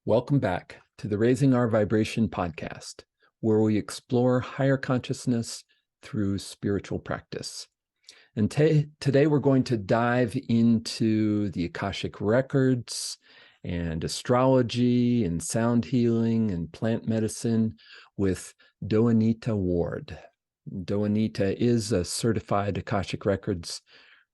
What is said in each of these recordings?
Welcome back to the Raising Our Vibration podcast, where we explore higher consciousness through spiritual practice. And today we're going to dive into the Akashic Records and astrology and sound healing and plant medicine with Doinita Ward. Doinita is a certified Akashic Records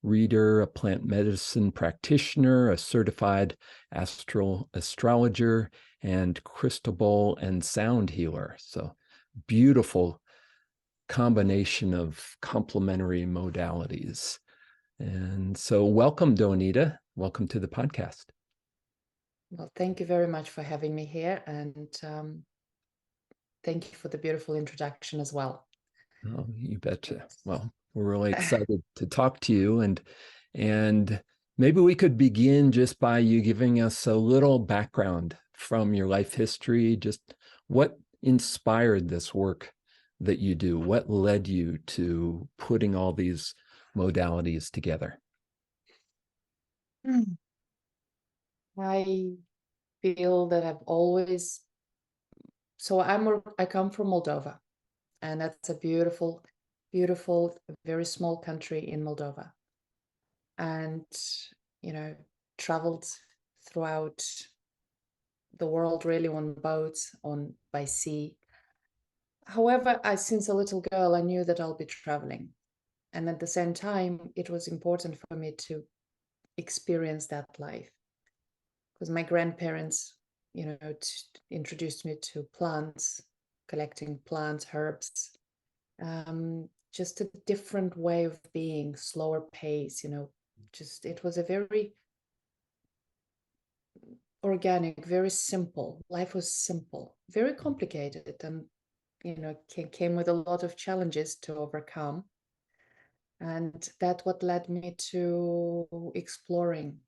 reader, a plant medicine practitioner, a certified astral astrologer, and crystal ball and sound healer. So beautiful combination of complementary modalities. And so welcome, Doinita. Welcome to the podcast. Well, thank you very much for having me here. And thank you for the beautiful introduction as well. Oh, you betcha. Well, we're really excited to talk to you, and maybe we could begin just by you giving us a little background from your life history, just what inspired this work that you do, what led you to putting all these modalities together. I feel that I've always, I come from Moldova, and that's a beautiful, beautiful, very small country in Moldova. And, traveled throughout the world really on boats, by sea. However, since a little girl, I knew that I'll be traveling. And at the same time, it was important for me to experience that life. Because my grandparents, introduced me to plants, collecting plants, herbs, just a different way of being, slower pace, it was a very organic, very simple. Life was simple, very complicated, and, came with a lot of challenges to overcome. And that's what led me to exploring,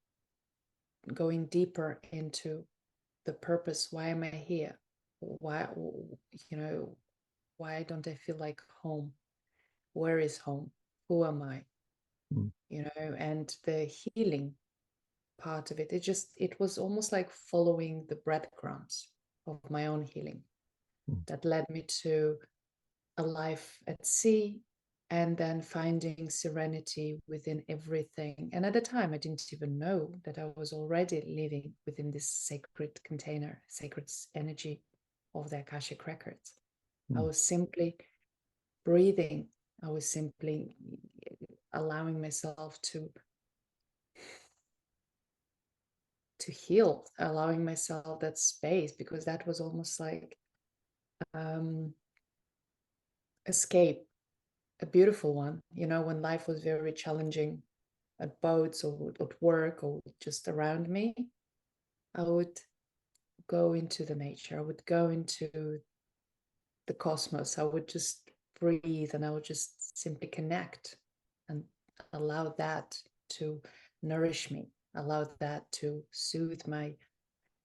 going deeper into the purpose. Why am I here? Why don't I feel like home? Where is home? Who am I? And the healing part of it, it was almost like following the breadcrumbs of my own healing that led me to a life at sea, and then finding serenity within everything. And at the time, I didn't even know that I was already living within this sacred container, sacred energy of the Akashic Records. I was simply breathing. I was simply allowing myself to heal, allowing myself that space, because that was almost like escape, a beautiful one, when life was very challenging at boats or at work or just around me. I would go into the nature, I would go into the cosmos, I would just breathe, and I would just simply connect and allow that to nourish me, allow that to soothe my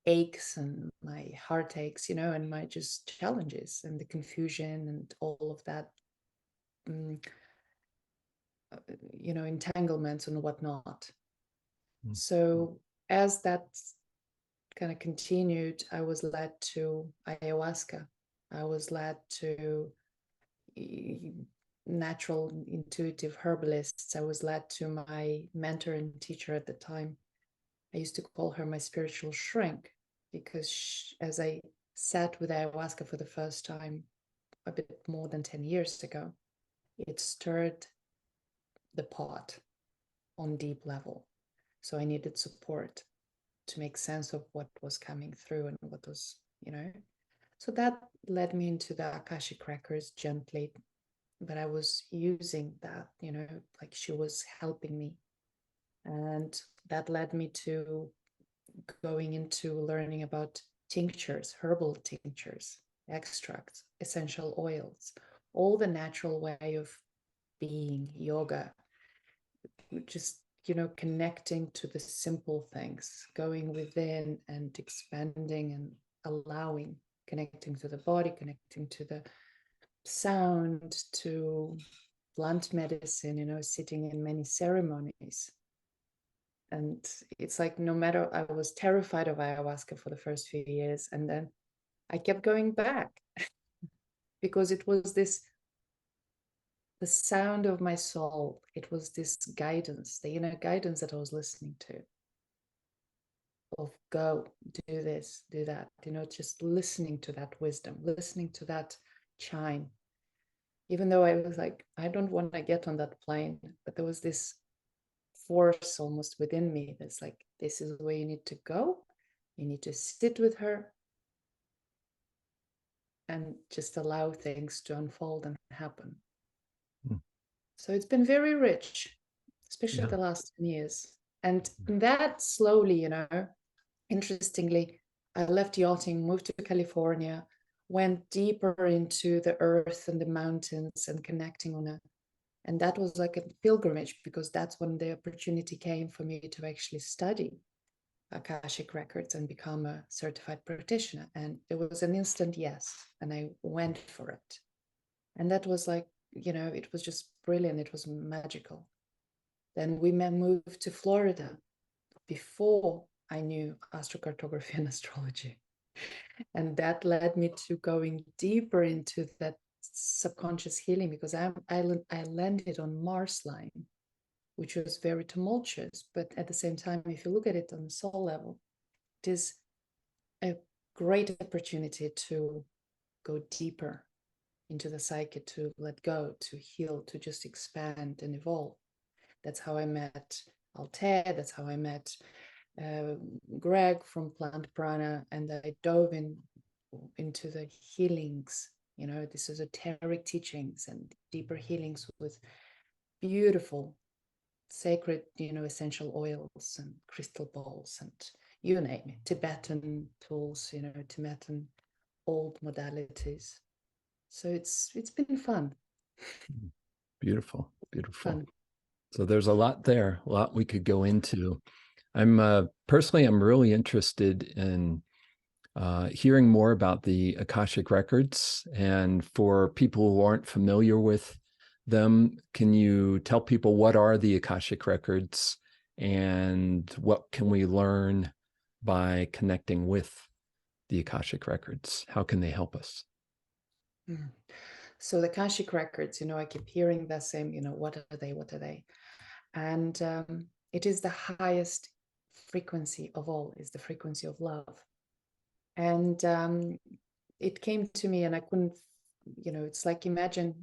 aches and my heartaches, and my just challenges and the confusion and all of that, entanglements and whatnot. So as that kind of continued, I was led to ayahuasca. I was led to natural intuitive herbalists. I was led to my mentor and teacher at the time. I used to call her my spiritual shrink, because as I sat with ayahuasca for the first time a bit more than 10 years ago, it stirred the pot on deep level. So I needed support to make sense of what was coming through and what was, So that led me into the Akashic Records gently, but I was using that, like she was helping me. And that led me to going into learning about tinctures, herbal tinctures, extracts, essential oils, all the natural way of being, yoga, just, connecting to the simple things, going within and expanding and allowing, connecting to the body, connecting to the sound, to plant medicine, sitting in many ceremonies, And it's like, no matter, I was terrified of ayahuasca for the first few years, and then I kept going back because it was this, the sound of my soul. It was this guidance, the inner guidance that I was listening to, of go, do this, do that, just listening to that wisdom, listening to that chime. Even though I was like, I don't want to get on that plane, but there was this force almost within me that's like, this is where you need to go. You need to sit with her and just allow things to unfold and happen. So it's been very rich, especially the last 10 years. And that slowly, interestingly, I left yachting, moved to California, went deeper into the earth and the mountains and connecting on a, and that was like a pilgrimage, because that's when the opportunity came for me to actually study Akashic Records and become a certified practitioner. And it was an instant yes, and I went for it. And that was like, it was just brilliant. It was magical. Then we moved to Florida before I knew astrocartography and astrology. And that led me to going deeper into that subconscious healing, because I landed on Mars line, which was very tumultuous. But at the same time, if you look at it on the soul level, it is a great opportunity to go deeper into the psyche, to let go, to heal, to just expand and evolve. That's how I met Altair. That's how I met Greg from Plant Prana, and I dove into the healings, this esoteric teachings and deeper healings with beautiful sacred, essential oils and crystal balls and you name it, Tibetan tools, Tibetan old modalities. So it's been fun. Beautiful. Fun. So there's a lot there, a lot we could go into. I'm personally, I'm really interested in hearing more about the Akashic Records. And for people who aren't familiar with them, can you tell people what are the Akashic Records and what can we learn by connecting with the Akashic Records? How can they help us? So the Akashic Records, I keep hearing the same, what are they? And it is the highest frequency of all, is the frequency of love. And it came to me, and I couldn't, it's like, imagine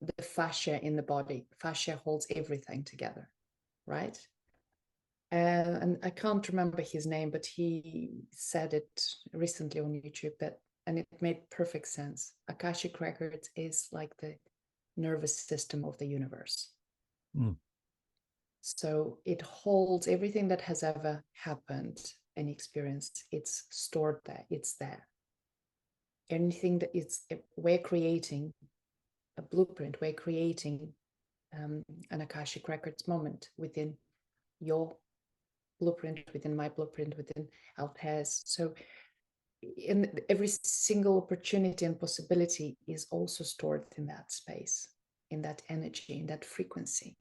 the fascia in the body. Fascia holds everything together, right? And I can't remember his name, but he said it recently on YouTube, and it made perfect sense. Akashic Records is like the nervous system of the universe. So it holds everything that has ever happened and experienced. It's stored there. It's there. Anything that we're creating a blueprint. We're creating an Akashic Records moment within your blueprint, within my blueprint, within Altair's. So in every single opportunity and possibility is also stored in that space, in that energy, in that frequency.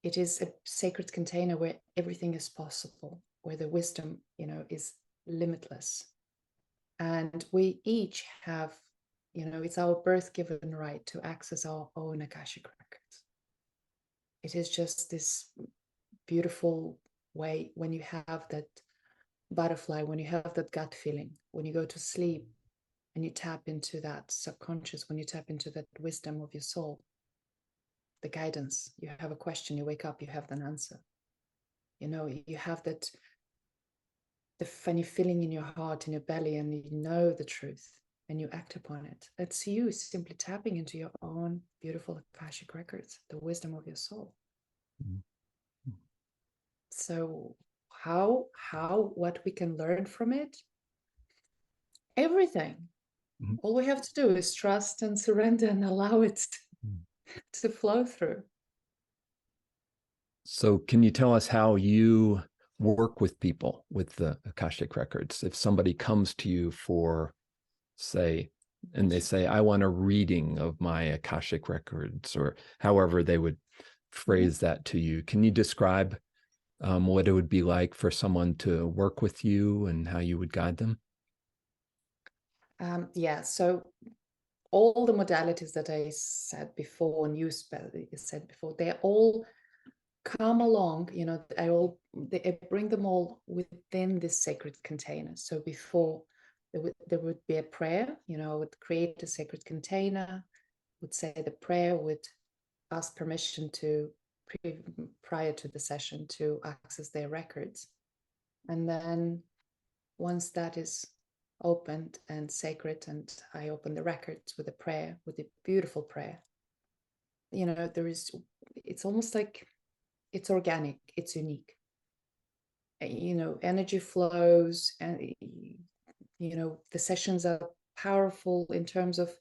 It is a sacred container where everything is possible, where the wisdom, is limitless. And we each have, it's our birth-given right to access our own Akashic Records. It is just this beautiful way when you have that butterfly, when you have that gut feeling, when you go to sleep and you tap into that subconscious, when you tap into that wisdom of your soul, the guidance. You have a question, you wake up, you have an answer. You have that, the funny feeling in your heart, in your belly, and you know the truth and you act upon it. That's you simply tapping into your own beautiful Akashic Records, the wisdom of your soul. So what we can learn from it? Everything. All we have to do is trust and surrender and allow it to flow through. So can you tell us how you work with people with the Akashic Records? If somebody comes to you for, say, and they say, I want a reading of my Akashic Records, or however they would phrase that to you, can you describe what it would be like for someone to work with you and how you would guide them? Yeah, so all the modalities that I said before and you said before, they all come along, I bring them all within this sacred container. So before there would be a prayer, I would create a sacred container, would say the prayer, would ask permission to prior to the session to access their records. And then once that is opened and sacred, and I open the records with a prayer, with a beautiful prayer, it's almost like it's organic, it's unique. Energy flows, and the sessions are powerful in terms of,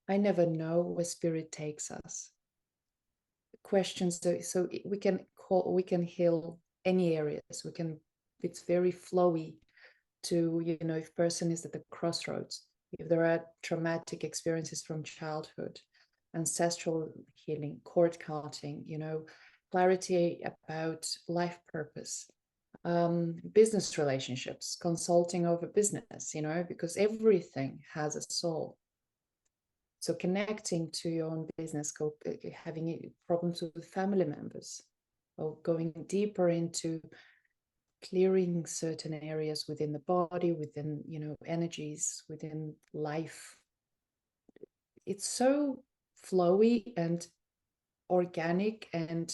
I never know where spirit takes us. Questions, so we can heal any areas. It's very flowy to, if person is at the crossroads, if there are traumatic experiences from childhood, ancestral healing, cord counting, clarity about life purpose, business relationships, consulting over business, because everything has a soul. So connecting to your own business scope, having problems with family members, or going deeper into clearing certain areas within the body, within, energies, within life. It's so flowy and organic and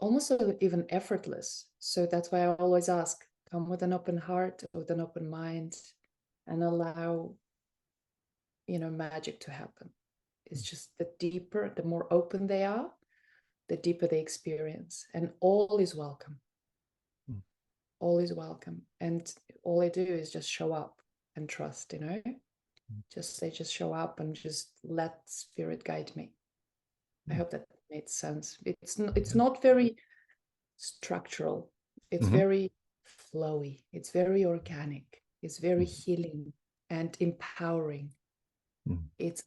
almost even effortless. So that's why I always ask, come with an open heart, with an open mind, and allow, magic to happen. It's just the deeper, the more open they are, the deeper they experience, and all is welcome. All is welcome. And all I do is just show up and trust, just show up and just let spirit guide me. I hope that made sense. It's not very structural. It's very flowy. It's very organic. It's very healing and empowering.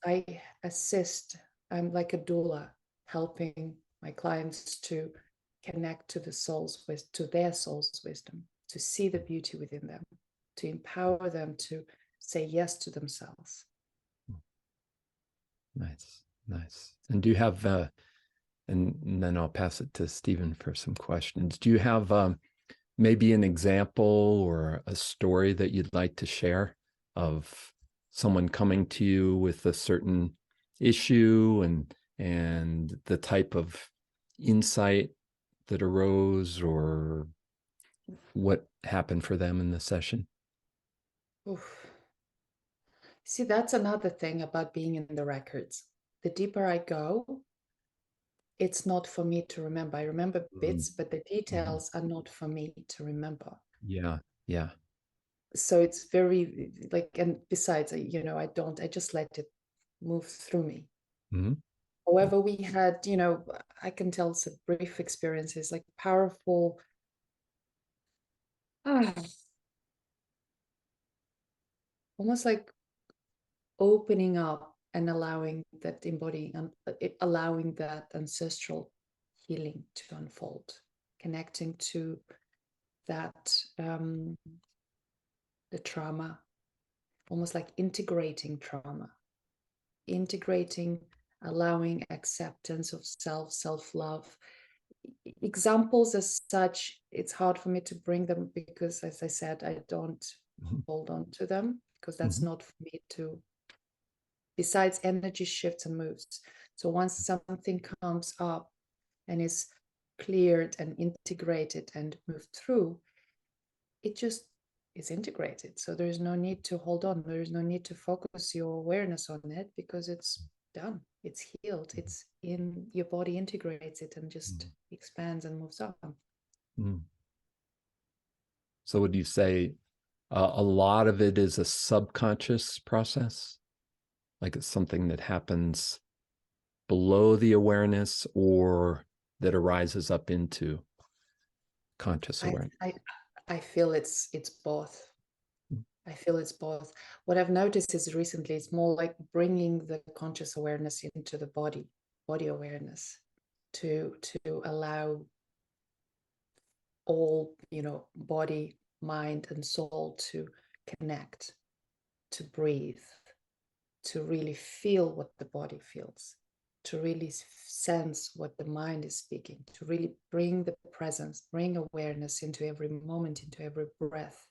I assist. I'm like a doula, helping my clients to connect to to their soul's wisdom, to see the beauty within them, to empower them to say yes to themselves. Nice. And do you have, and then I'll pass it to Stephen for some questions. Do you have maybe an example or a story that you'd like to share of someone coming to you with a certain issue and the type of insight that arose, or what happened for them in the session? Oof. See, that's another thing about being in the records. The deeper I go, it's not for me to remember. I remember bits, but the details are not for me to remember. Yeah. So it's very and besides, I just let it move through me. However, we had, I can tell some brief experiences, like powerful, almost like opening up and allowing that allowing that ancestral healing to unfold, connecting to that, the trauma, almost like integrating trauma, allowing acceptance of self-love. Examples as such, it's hard for me to bring them because, as I said, I don't hold on to them, because that's not for me to, besides energy shifts and moves. So once something comes up and is cleared and integrated and moved through, it just is integrated. So there's no need to hold on. There's no need to focus your awareness on it, because it's done. It's healed. It's in your body, integrates it and just expands and moves on. So would you say a lot of it is a subconscious process? Like it's something that happens below the awareness, or that arises up into conscious awareness? I feel it's both. I feel it's both. What I've noticed is recently, it's more like bringing the conscious awareness into the body awareness, to allow all, body, mind, and soul to connect, to breathe, to really feel what the body feels, to really sense what the mind is speaking, to really bring the presence, bring awareness into every moment, into every breath.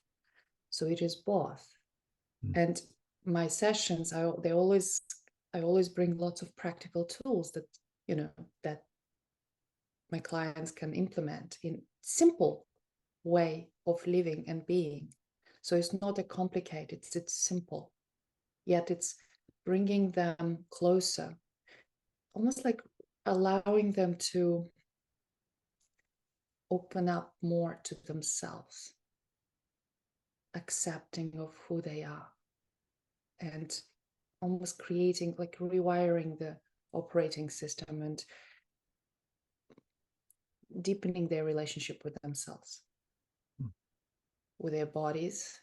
So it is both. And my sessions, I always bring lots of practical tools that, that my clients can implement in simple way of living and being. So it's not a complicated, it's simple, yet it's bringing them closer, almost like allowing them to open up more to themselves, accepting of who they are, and almost creating, like rewiring the operating system and deepening their relationship with themselves, with their bodies,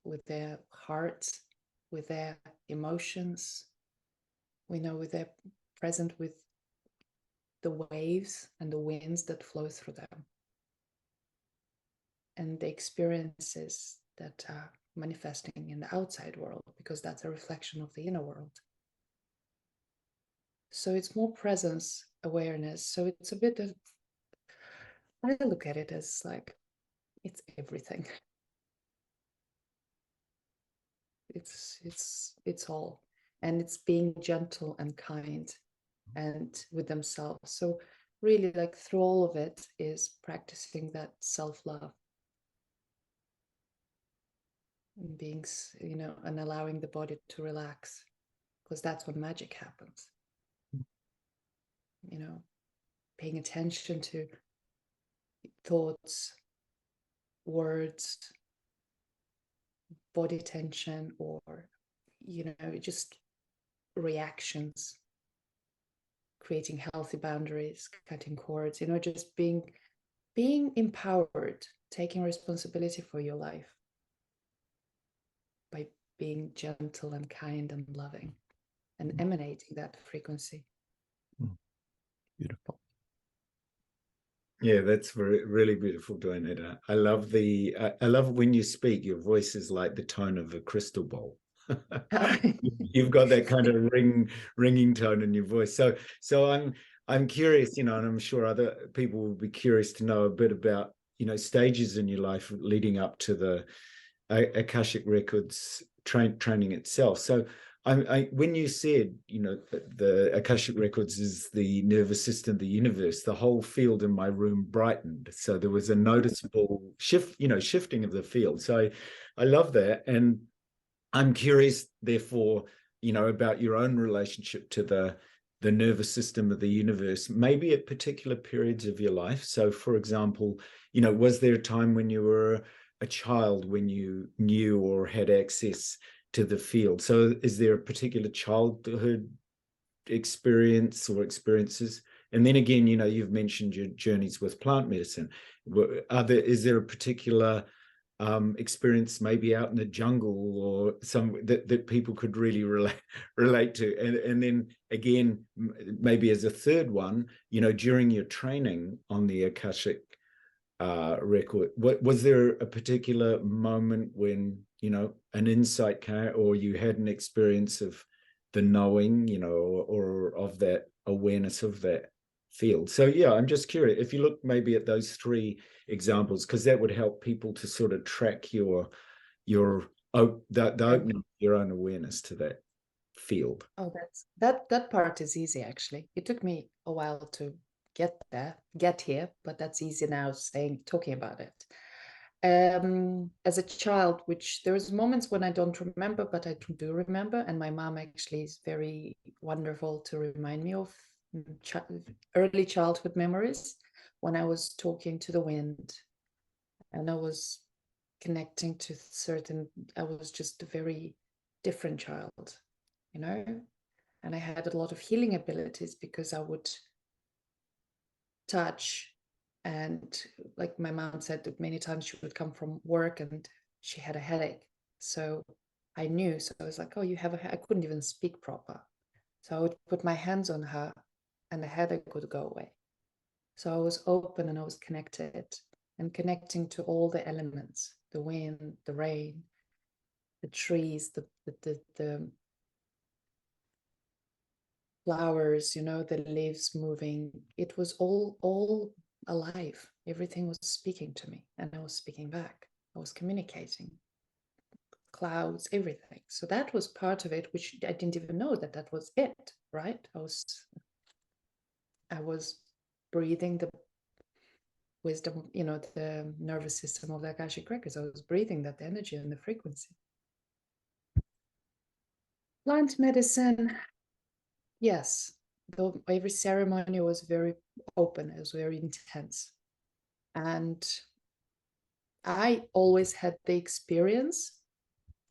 with their hearts, with their emotions, with their present with the waves and the winds that flow through them, and the experiences that are manifesting in the outside world, because that's a reflection of the inner world. So it's more presence awareness. So it's a bit of, I look at it as like, it's everything. It's all, and it's being gentle and kind and with themselves. So really, like, through all of it is practicing that self-love and being, and allowing the body to relax, because that's when magic happens. Paying attention to thoughts, words, body tension, or just reactions, creating healthy boundaries, cutting cords, just being empowered, taking responsibility for your life by being gentle and kind and loving and emanating that frequency. Beautiful. Yeah, that's really beautiful, Doinita. I love when you speak, your voice is like the tone of a crystal ball. You've got that kind of ringing tone in your voice. So I'm curious, and I'm sure other people will be curious to know a bit about, stages in your life leading up to the Akashic Records training itself. So when you said, the Akashic Records is the nervous system, the universe, the whole field in my room brightened. So there was a noticeable shifting of the field. So I love that. And I'm curious, therefore, about your own relationship to the nervous system of the universe, maybe at particular periods of your life. So, for example, was there a time when you were a child when you knew or had access to the field? So is there a particular childhood experience or experiences? And then again, you've mentioned your journeys with plant medicine. Is there a particular experience maybe out in the jungle or some that people could really relate to? And then again, maybe as a third one, during your training on the Akashic record, was there a particular moment when an insight came, or you had an experience of the knowing, or of that awareness of that field? So yeah, I'm just curious if you look maybe at those three examples, because that would help people to sort of track the opening of your own awareness to that field. Oh, that part is easy, actually. It took me a while to get here, but that's easy now, talking about it. As a child, which there's moments when I don't remember, but I do remember, and my mom actually is very wonderful to remind me of early childhood memories, when I was talking to the wind and I was connecting to I was just a very different child, and I had a lot of healing abilities because I would touch. And like my mom said, that many times she would come from work and she had a headache. So I knew. So I was like, oh, you have I couldn't even speak proper. So I would put my hands on her and the headache would go away. So I was open and I was connected. and connecting to all the elements, the wind, the rain, the trees, the flowers, you know, the leaves moving. It was all alive. Everything was speaking to me, and I was speaking back. I was communicating. Clouds, everything. So that was part of it, which I didn't even know that that was it, right? I was breathing the wisdom, you know, the nervous system of the Akashic Records. I was breathing that energy and the frequency. Plant medicine, yes. Though every ceremony was very open, it was very intense. And I always had the experience,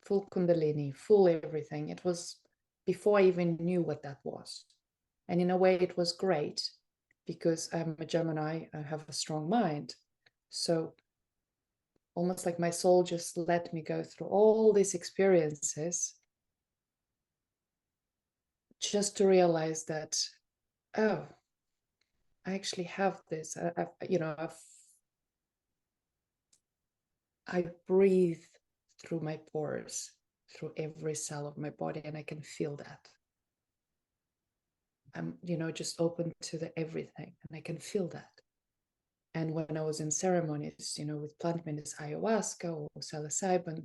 full Kundalini, full everything. It was before I even knew what that was. And in a way, it was great because I'm a Gemini, I have a strong mind. So almost like my soul just let me go through all these experiences just to realize that, oh, I actually have this, I breathe through my pores, through every cell of my body, and I can feel that. I'm, just open to the everything, and I can feel that. And when I was in ceremonies, with plant medicine, ayahuasca or psilocybin,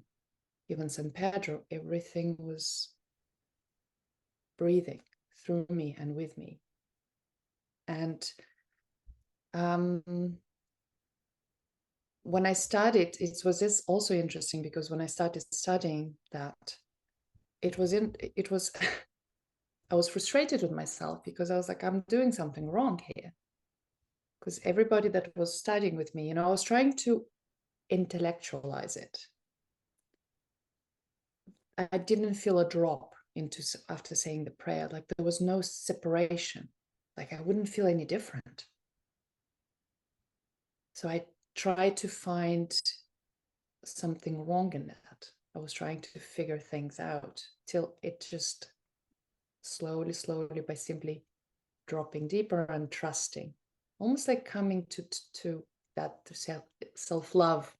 even San Pedro, everything was breathing through me and with me. And when I started, it was this also interesting because when I started studying that, I was frustrated with myself because I was like, I'm doing something wrong here. Because everybody that was studying with me, I was trying to intellectualize it. I didn't feel a drop after saying the prayer. Like there was no separation. Like I wouldn't feel any different. So I tried to find something wrong in that. I was trying to figure things out till it just slowly, by simply dropping deeper and trusting, almost like coming to that self-love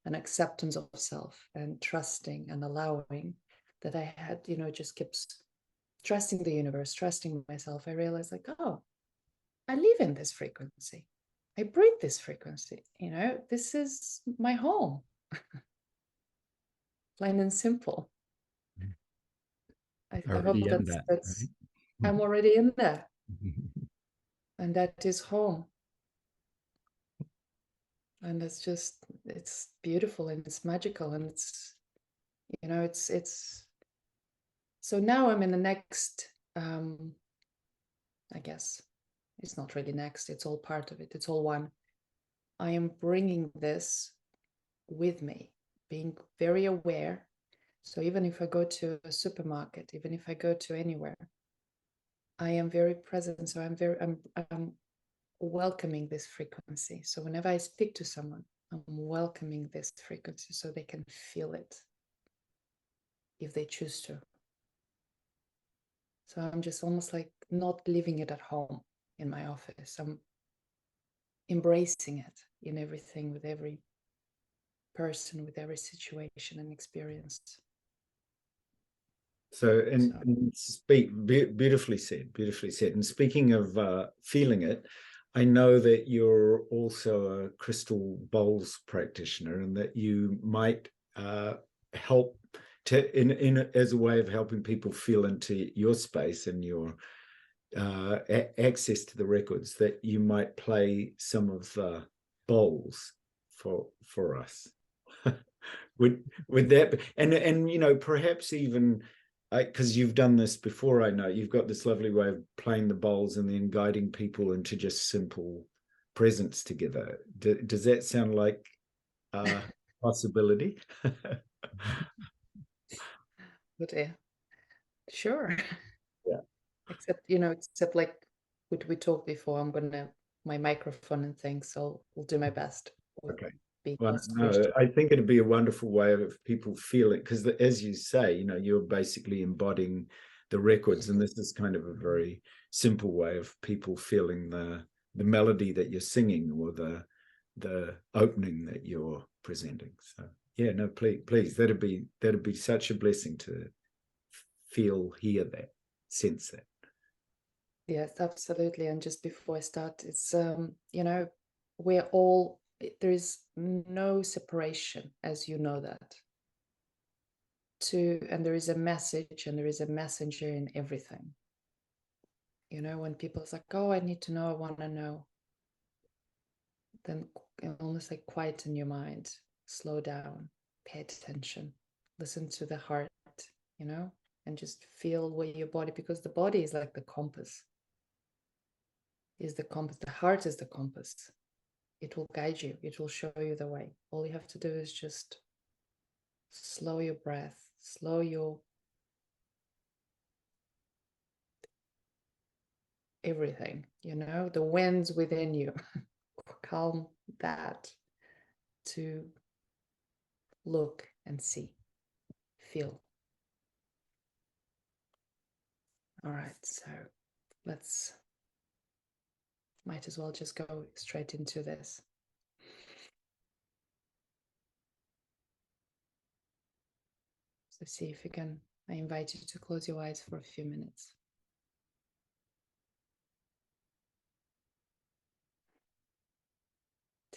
and acceptance of self and trusting and allowing that I had, just kept trusting the universe, trusting myself. I realized like, oh, I live in this frequency. I breathe this frequency. This is my home. Plain and simple. I hope that's right? I'm already in there. And that is home. And it's beautiful and it's magical and it's so now I'm in the next, I guess it's not really next, it's all part of it, it's all one. I am bringing this with me, being very aware. So even if I go to a supermarket, even if I go to anywhere, I am very present. So I'm welcoming this frequency. So whenever I speak to someone, I'm welcoming this frequency so they can feel it if they choose to. So I'm just almost like not leaving it at home in my office. I'm embracing it in everything, with every person, with every situation and experience. So, beautifully said. And speaking of feeling it, I know that you're also a crystal bowls practitioner, and that you might help as a way of helping people feel into your space and your access to the records, that you might play some of the bowls for us. would that be, and perhaps even because you've done this before, I know you've got this lovely way of playing the bowls and then guiding people into just simple presence together. Does that sound like a possibility? But yeah, sure. Yeah. Except like we talked before, I'm gonna my microphone and things, so I'll do my best. Okay. Well, no, I think it'd be a wonderful way of people feeling, because as you say, you're basically embodying the records, and this is kind of a very simple way of people feeling the melody that you're singing, or the opening that you're presenting. So yeah, no, please, that'd be such a blessing to feel, hear that, sense that. Yes, absolutely. And just before I start, it's you know, we're all, there is no separation, as you know that. And there is a message and there is a messenger in everything. You know, when people are like, oh, I need to know, I want to know, then almost like quieten your mind, slow down, pay attention, listen to the heart, you know, and just feel where your body, because the body is like the compass, the heart is the compass. It will guide you, it will show you the way. All you have to do is just slow your breath, slow your everything, you know, the winds within you. Calm that to look and see, feel. All right, so might as well just go straight into this. So see if you can, I invite you to close your eyes for a few minutes.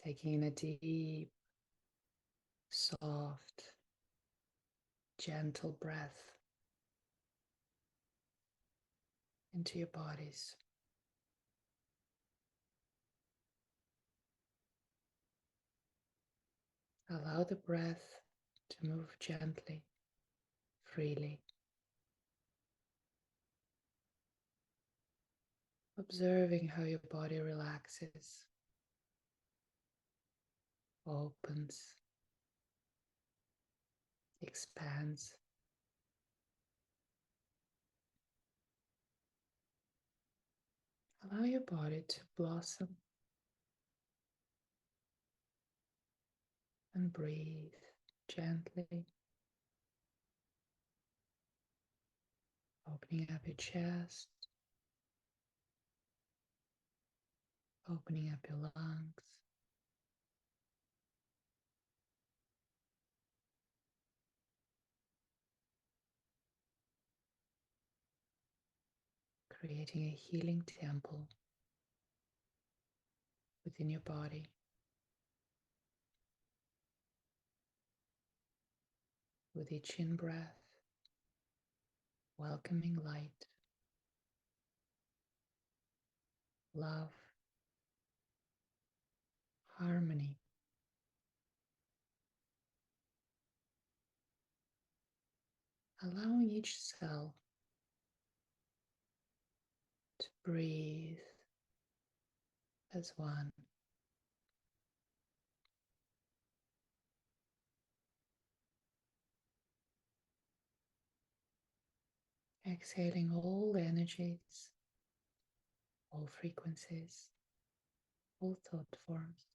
Taking in a deep, soft, gentle breath into your bodies. Allow the breath to move gently, freely. Observing how your body relaxes, opens, expands. Allow your body to blossom and breathe gently, opening up your chest, opening up your lungs, creating a healing temple within your body. With each in-breath, welcoming light, love, harmony, allowing each cell to breathe as one. Exhaling all energies, all frequencies, all thought forms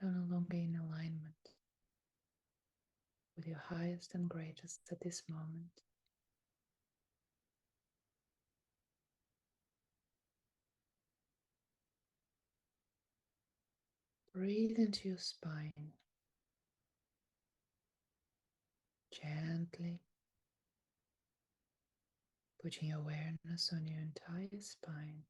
that are no longer in alignment with your highest and greatest at this moment. Breathe into your spine, gently putting awareness on your entire spine.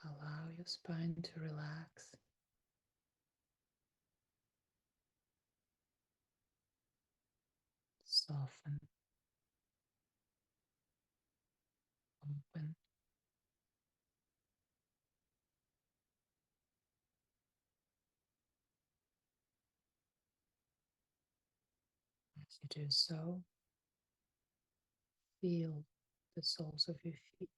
Allow your spine to relax. Soften. Open. As you do so, feel the soles of your feet.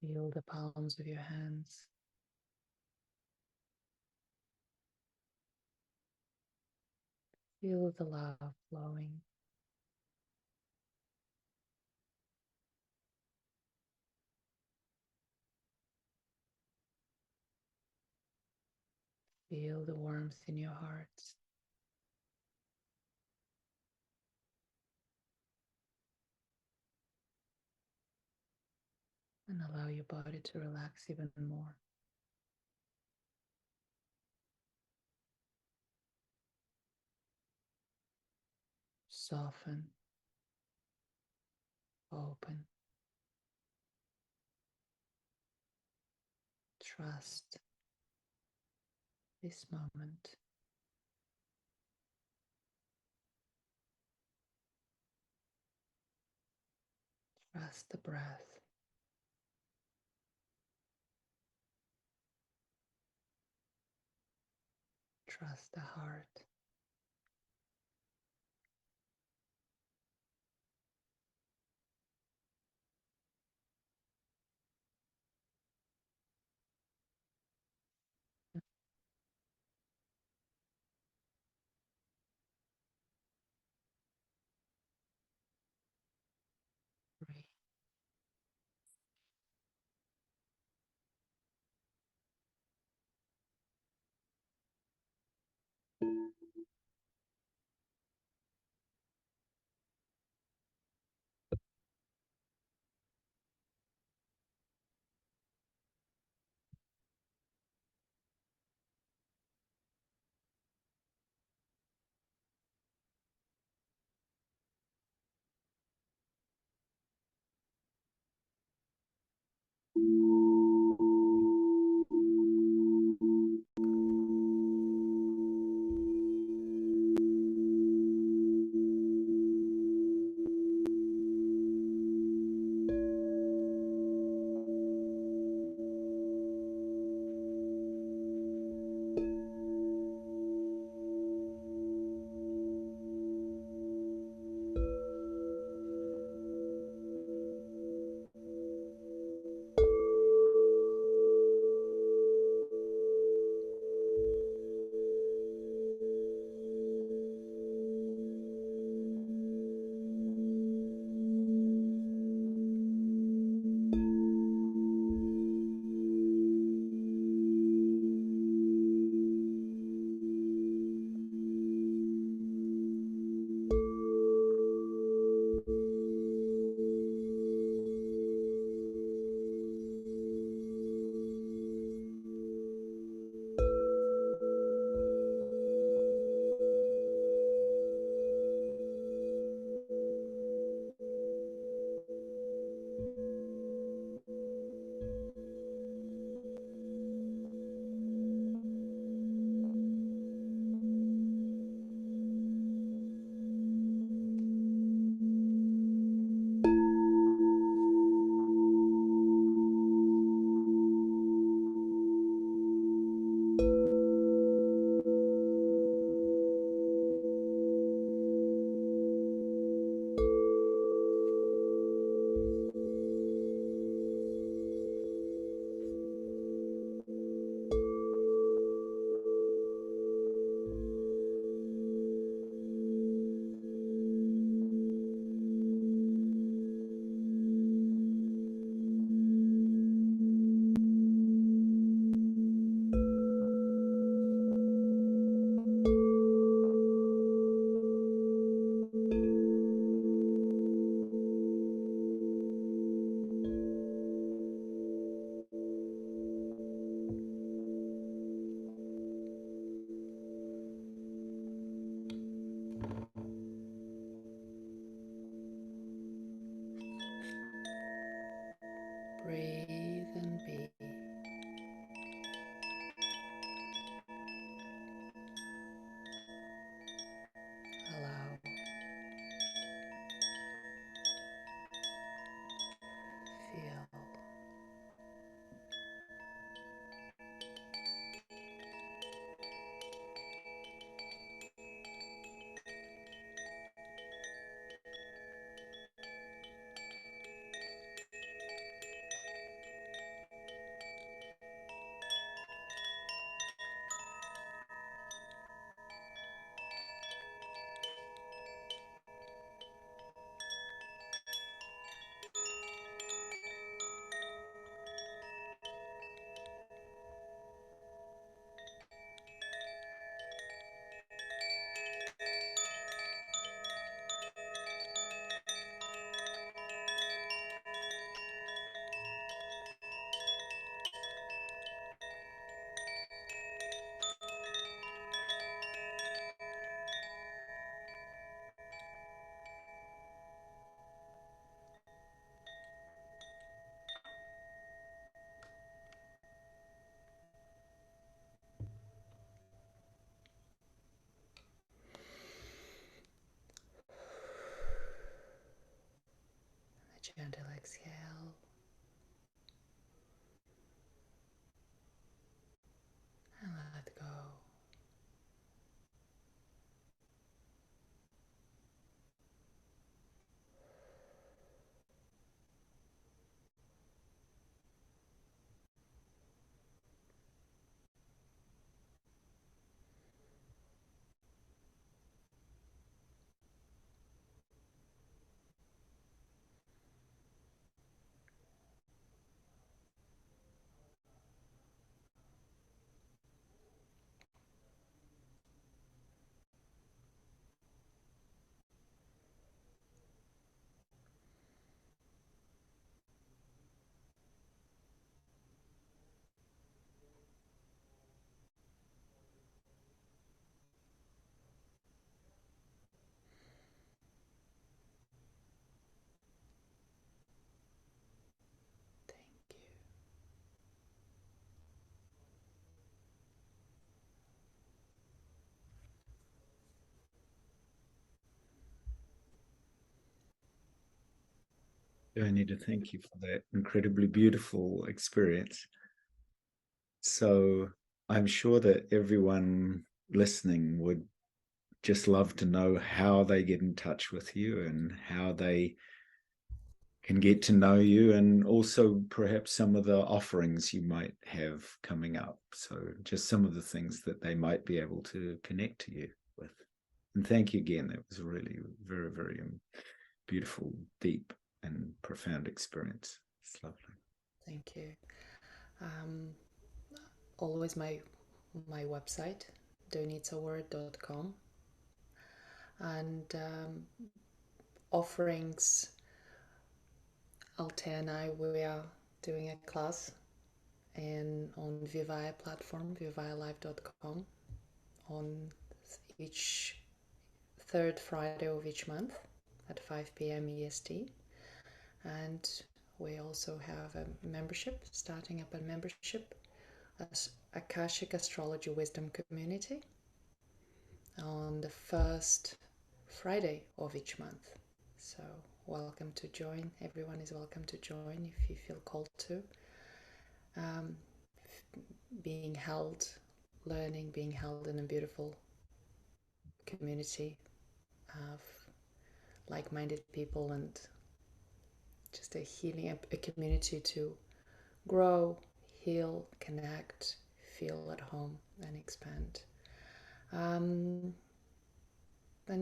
Feel the palms of your hands. Feel the love flowing. Feel the warmth in your heart. And allow your body to relax even more. Soften, open, trust this moment. Trust the breath. Trust the heart. Breathe. Breathe and be. Allow. Feel. Gentle exhale. And let go. Thank you. I need to thank you for that incredibly beautiful experience. So I'm sure that everyone listening would just love to know how they get in touch with you and how they can get to know you, and also perhaps some of the offerings you might have coming up. So just some of the things that they might be able to connect to you with. And thank you again. That was a really very, very beautiful, deep and profound experience. It's lovely. Thank you. Always my website, doinitaword.com, and offerings. Altea and I, we are doing a class on Vivaya platform, vivayalive.com, on each third Friday of each month at 5 p.m. EST. And we also have a membership, starting up a membership, as Akashic Astrology Wisdom Community, on the first Friday of each month. So welcome to join. Everyone is welcome to join if you feel called to. Being held, learning, being held in a beautiful community of like-minded people, and just a healing, a community to grow, heal, connect, feel at home, and expand. And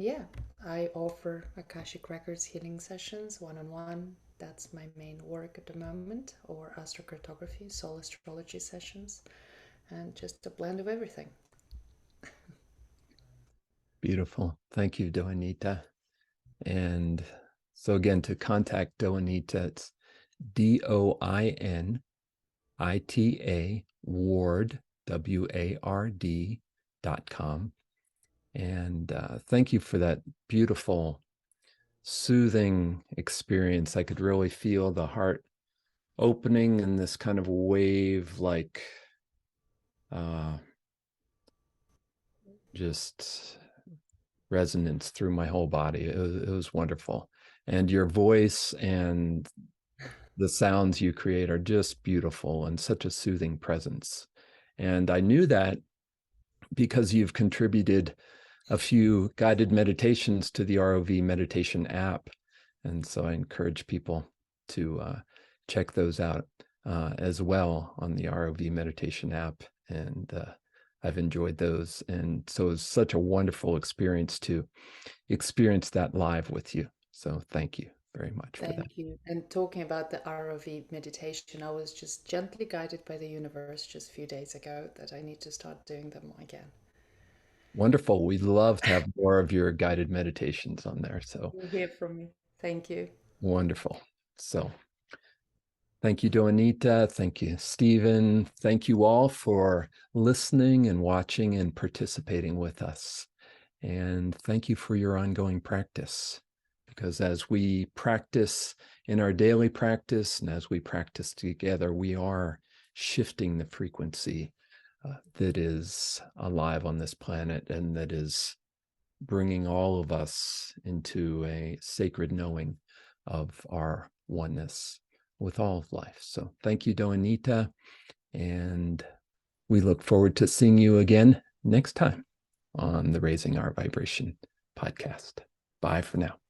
yeah, I offer Akashic Records healing sessions, one-on-one. That's my main work at the moment, or astrocartography, soul astrology sessions, and just a blend of everything. Beautiful. Thank you, Doinita. And so again, to contact Doinita, it's DOINITA Ward, WARD.com. And thank you for that beautiful, soothing experience. I could really feel the heart opening in this kind of wave, like just resonance through my whole body. It was wonderful. And your voice and the sounds you create are just beautiful and such a soothing presence. And I knew that because you've contributed a few guided meditations to the ROV meditation app. And so I encourage people to check those out as well on the ROV meditation app. And I've enjoyed those. And so it's such a wonderful experience to experience that live with you. So thank you very much for that. Thank you. And talking about the ROV meditation, I was just gently guided by the universe just a few days ago that I need to start doing them again. Wonderful. We'd love to have more of your guided meditations on there. So You'll hear from me. Thank you. Wonderful. So thank you, Doinita. Thank you, Stephen. Thank you all for listening and watching and participating with us. And thank you for your ongoing practice. Because as we practice in our daily practice and as we practice together, we are shifting the frequency that is alive on this planet and that is bringing all of us into a sacred knowing of our oneness with all of life. So thank you, Doinita. And we look forward to seeing you again next time on the Raising Our Vibration podcast. Bye for now.